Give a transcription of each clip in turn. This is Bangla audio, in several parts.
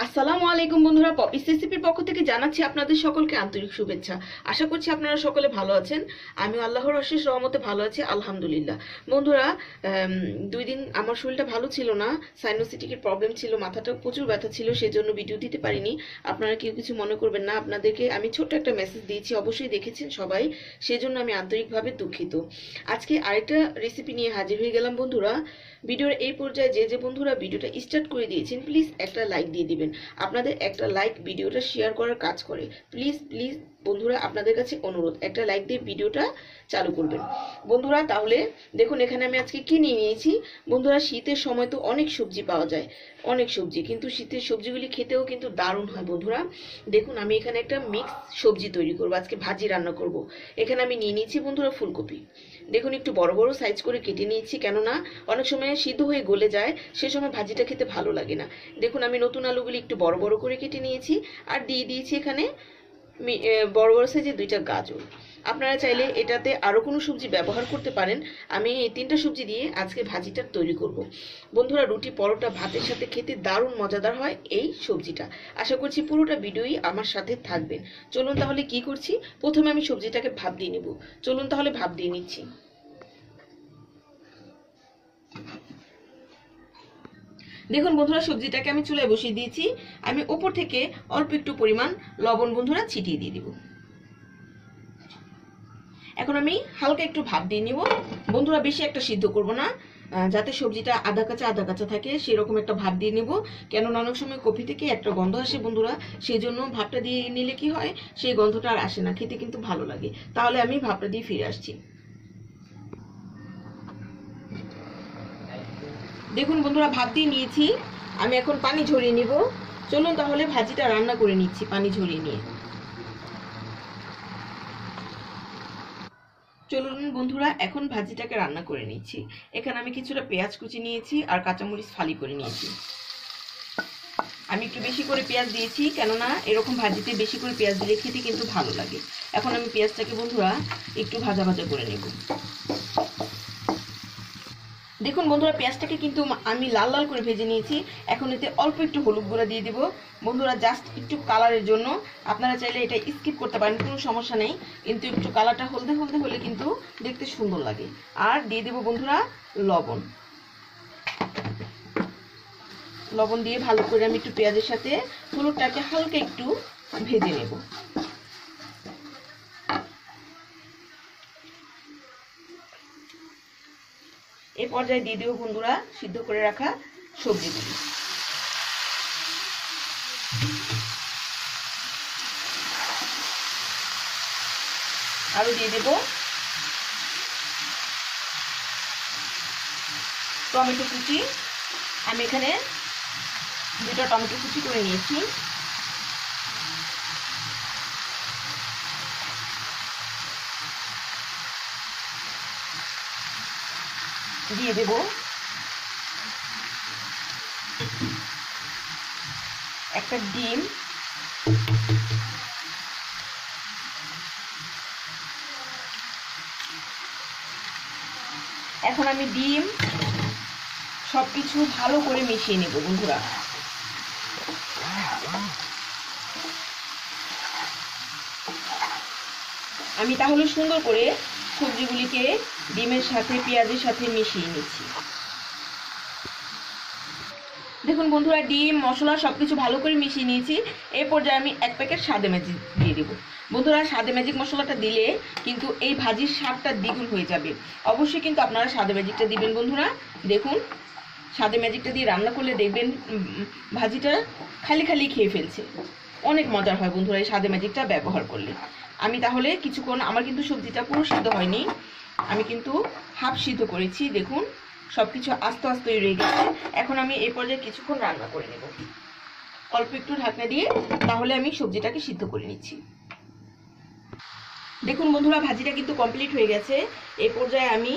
আসসালামু আলাইকুম বন্ধুরা, পপিস রেসিপির পক্ষ থেকে জানাচ্ছি আপনাদের সকলকে আন্তরিক শুভেচ্ছা। আশা করছি আপনারা সকলে ভালো আছেন। আমি আল্লাহর অশেষ রহমতে ভালো আছি, আলহামদুলিল্লাহ। বন্ধুরা, 2 দিন আমার শরীরটা ভালো ছিল না, সাইনোসিটিকের প্রবলেম ছিল, মাথাটা প্রচুর ব্যথা ছিল, সেজন্য ভিডিও দিতে পারিনি। আপনারা কেউ কিছু মনে করবেন না। আপনাদেরকে আমি ছোট্ট একটা মেসেজ দিয়েছি, অবশ্যই দেখেছেন সবাই, সেজন্য আমি আন্তরিকভাবে দুঃখিত। আজকে আরেকটা রেসিপি নিয়ে হাজির হয়ে গেলাম বন্ধুরা। ভিডিওর এই পর্যায়ে যে বন্ধুরা ভিডিওটা স্টার্ট করে দিয়েছেন, প্লিজ একটা লাইক দিয়ে দিবেন। আপনাদের একটা লাইক ভিডিওটা শেয়ার করার কাজ করে। প্লিজ প্লিজ বন্ধুরা, আপনাদের কাছে অনুরোধ, একটা লাইক দিয়ে ভিডিওটা চালু করবেন বন্ধুরা। তাহলে দেখুন এখানে আমি আজকে কি নিয়ে নিয়েছি বন্ধুরা। শীতের সময় তো অনেক সবজি পাওয়া যায়, অনেক সবজি, কিন্তু শীতের সবজিগুলি খেতেও কিন্তু দারুণ হয় বন্ধুরা। দেখুন আমি এখানে একটা মিক্স সবজি তৈরি করব, আজকে ভাজি রান্না করব। এখানে আমি নিয়ে নিয়েছি বন্ধুরা ফুলকপি। দেখুন একটু বড় বড় সাইজ করে কেটে নিয়েছি, কেননা অনেক সময় সিদ্ধ হয়ে গলে যায়, সে সময় ভাজিটা খেতে ভালো লাগে না। দেখুন আমি নতুন আলুগুলি একটু বড় বড় করে কেটে নিয়েছি, আর দিয়ে দিয়েছি এখানে বড় বড় সাইজের 2টা গাজর। আপনারা চাইলে এটাতে আরো কোনো সবজি ব্যবহার করতে পারেন। আমি এই 3টা সবজি দিয়ে আজকে ভাজিটা তৈরি করব বন্ধুরা। রুটি, পরোটা, ভাতের সাথে খেতে দারুণ মজাদার হয় এই সবজিটা। আশা করছি পুরোটা ভিডিওই আমার সাথে থাকবেন। চলুন তাহলে কি করছি, প্রথমে আমি সবজিটাকে ভাপ দিয়ে নেব। চলুন তাহলে ভাপ দিয়ে নিচ্ছি। দেখুন বন্ধুরা, সবজিটাকে আমি চুলায় বসিয়ে দিয়েছি। আমি উপর থেকে অল্প একটু পরিমাণ লবণ বন্ধুরা ছিটিয়ে দিয়ে দিব। এখন আমি হালকা একটু ভাপ দিয়ে নিব বন্ধুরা, বেশি একটা সিদ্ধ করব না, যাতে সবজিটা আধা কাঁচা থাকে সেরকম একটা ভাপ দিয়ে নেব। কেননা অনেক সময় কফি থেকে একটা গন্ধ আসে বন্ধুরা, সেই জন্য ভাপটা দিয়ে নিলে কি হয়, সেই গন্ধটা আর আসে না, খেতে কিন্তু ভালো লাগে। তাহলে আমি ভাপটা দিয়ে ফিরে আসছি। দেখুন বন্ধুরা, ভাপ দিয়ে নিয়েছি, আমি এখন পানি ঝরিয়ে নিব। চলুন তাহলে ভাজিটা রান্না করে নিচ্ছি পানি ঝরিয়ে নিয়ে। চলুন বন্ধুরা, এখন ভাজিটাকে রান্না করে নিচ্ছি। এখানে আমি কিছুটা পেঁয়াজ কুচি নিয়েছি আর কাঁচামরিচ ফালি করে নিয়েছি। আমি একটু বেশি করে পেঁয়াজ দিয়েছি, কেননা এরকম ভাজিতে বেশি করে পেঁয়াজ দিলে খেতে কিন্তু ভালো লাগে। এখন আমি পেঁয়াজটাকে বন্ধুরা একটু ভাজা ভাজা করে নেব। দেখুন বন্ধুরা, পেঁয়াজটাকে কিন্তু আমি লাল লাল করে ভেজে নিয়েছি। এখন এতে অল্প একটু হলুদ গুঁড়া দিয়ে দেব বন্ধুরা, জাস্ট একটু কালারের জন্য। আপনারা চাইলে এটা স্কিপ করতে পারেন, কোনো সমস্যা নেই, কিন্তু একটু কালারটা হলদে হলদে হলে কিন্তু দেখতে সুন্দর লাগে। আর দিয়ে দেব বন্ধুরা লবণ। লবণ দিয়ে ভালো করে আমি একটু পেঁয়াজের সাথে হলুদটাকে হালকা একটু ভেজে নেব। এই পর্যায়ে দিয়ে দেব বন্ধুরা সিদ্ধ করে রাখা সবজিগুলি। আরো দিয়ে দেব টমেটো কুচি। আমি এখানে 2টা টমেটো কুচি করে নিয়েছি। দিয়ে দেব একটা ডিম। এখন আমি ডিম সবকিছু ভালো করে মিশিয়ে নেব বন্ধুরা। আমি তাহলে সুন্দর করে সবজিগুলিকে ডিমের সাথে পেঁয়াজের সাথে মিশিয়ে নিচ্ছি। দেখুন বন্ধুরা, ডিম মশলা সবকিছু ভালো করে মিশিয়ে নিয়েছি। এই পর্যায়ে আমি 1 প্যাকেট স্বাদে ম্যাজিক দিয়ে দেবো বন্ধুরা। স্বাদে ম্যাজিক মশলাটা দিলে কিন্তু এই ভাজির স্বাদটা দ্বিগুণ হয়ে যাবে। অবশ্যই কিন্তু আপনারা স্বাদে ম্যাজিকটা দিবেন বন্ধুরা। দেখুন স্বাদে ম্যাজিকটা দিয়ে রান্না করলে দেখবেন ভাজিটা খালি খালি খেয়ে ফেলছে, অনেক মজার হয় বন্ধুরা এই স্বাদে ম্যাজিকটা ব্যবহার করলে। আমি তাহলে কিছুক্ষণ, আমার কিন্তু সবজিটা পুরো সিদ্ধ হয়নি, আমি কিন্তু হাফ সিদ্ধ করেছি। দেখুন সবকিছু আস্তে আস্তে রয়ে গেছে। এখন আমি এই পর্যায়ে কিছুক্ষণ রান্না করে নেব অল্প একটু ঢাকনা দিয়ে, তাহলে আমি সবজিটাকে সিদ্ধ করে নিচ্ছি। দেখুন বন্ধুরা, ভাজিটা কিন্তু কমপ্লিট হয়ে গেছে। এই পর্যায়ে আমি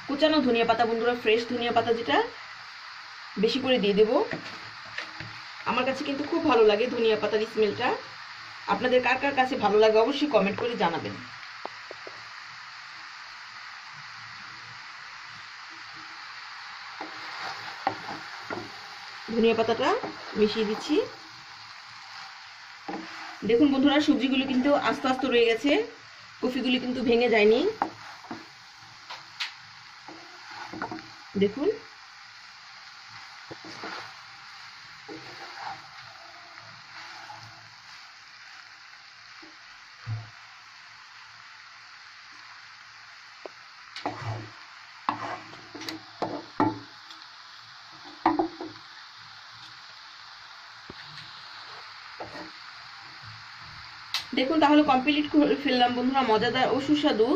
কুচানো ধনিয়া পাতা বন্ধুরা, ফ্রেশ ধনিয়া পাতা যেটা, বেশি করে দিয়ে দেব। আমার কাছে কিন্তু খুব ভালো লাগে ধনিয়া পাতার স্মেলটা। আপনাদের কার কার কাছে ভালো লাগে অবশ্যই কমেন্ট করে জানাবেন। ধনিয়া পাতাটা মিশিয়ে দিচ্ছি। দেখুন বন্ধুরা, সবজিগুলো কিন্তু আস্তে আস্তে রয়ে গেছে, কফিগুলি কিন্তু ভেঙে যায়নি। দেখুন দেখুন তাহলে কমপ্লিট করে ফেললাম বন্ধুরা মজাদার ও সুস্বাদু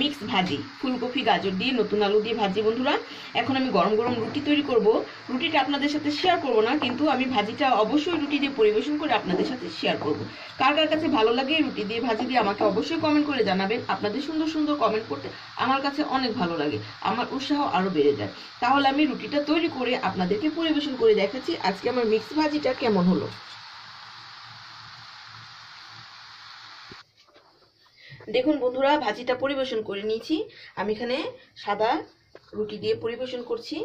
মিক্স ভাজি, ফুলকপি গাজর দিয়ে নতুন আলু দিয়ে ভাজি। বন্ধুরা এখন আমি গরম গরম রুটি তৈরি করব। রুটিটা আপনাদের সাথে শেয়ার করব না, কিন্তু আমি ভাজিটা অবশ্যই রুটি দিয়ে পরিবেশন করে আপনাদের সাথে শেয়ার করব। কার কার কাছে ভালো লাগে রুটি দিয়ে ভাজি দিয়ে আমাকে অবশ্যই কমেন্ট করে জানাবেন। আপনাদের সুন্দর সুন্দর কমেন্ট করতে আমার কাছে অনেক ভালো লাগে, আমার উৎসাহ আরো বেড়ে যায়। তাহলে আমি রুটিটা তৈরি করে আপনাদেরকে পরিবেশন করে দেখাচ্ছি আজকে আমার মিক্স ভাজিটা কেমন হলো। দেখুন বন্ধুরা, ভাজিটা পরিবেশন করে নিয়েছি। আমি এখানে সাদা রুটি দিয়ে পরিবেশন করছি।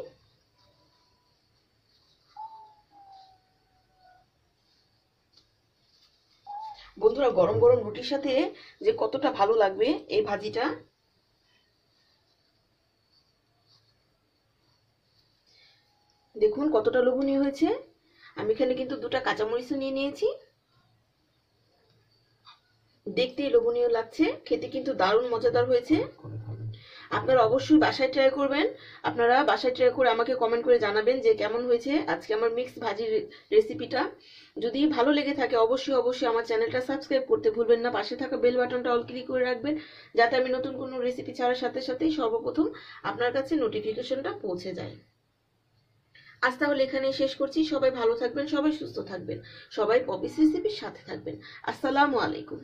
বন্ধুরা গরম গরম রুটির সাথে যে কতটা ভালো লাগবে এই ভাজিটা। দেখুন কতটা লোভনীয় হয়েছে। আমি এখানে কিন্তু 2টা কাঁচামরিচ নিয়ে নিয়েছি। দেখতেই লোভনীয় লাগছে, খেতে কিন্তু দারুণ মজাদার হয়েছে। আপনারা অবশ্যই বাসায় ট্রাই করবেন। আপনারা বাসায় ট্রাই করে আমাকে কমেন্ট করে জানাবেন যে কেমন হয়েছে আজকে আমার মিক্স ভাজির রেসিপিটা। যদি ভালো লেগে থাকে অবশ্যই অবশ্যই আমার চ্যানেলটা সাবস্ক্রাইব করতে ভুলবেন না। পাশে থাকা বেল বাটনটা অল ক্লিক করে রাখবেন, যাতে আমি নতুন কোনো রেসিপি ছাড়ার সাথে সাথেই সর্বপ্রথম আপনার কাছে নোটিফিকেশনটা পৌঁছে যায়। আজ তাহলে এখানেই শেষ করছি। সবাই ভালো থাকবেন, সবাই সুস্থ থাকবেন, সবাই পপিস রেসিপির সাথে থাকবেন। আসসালামু আলাইকুম।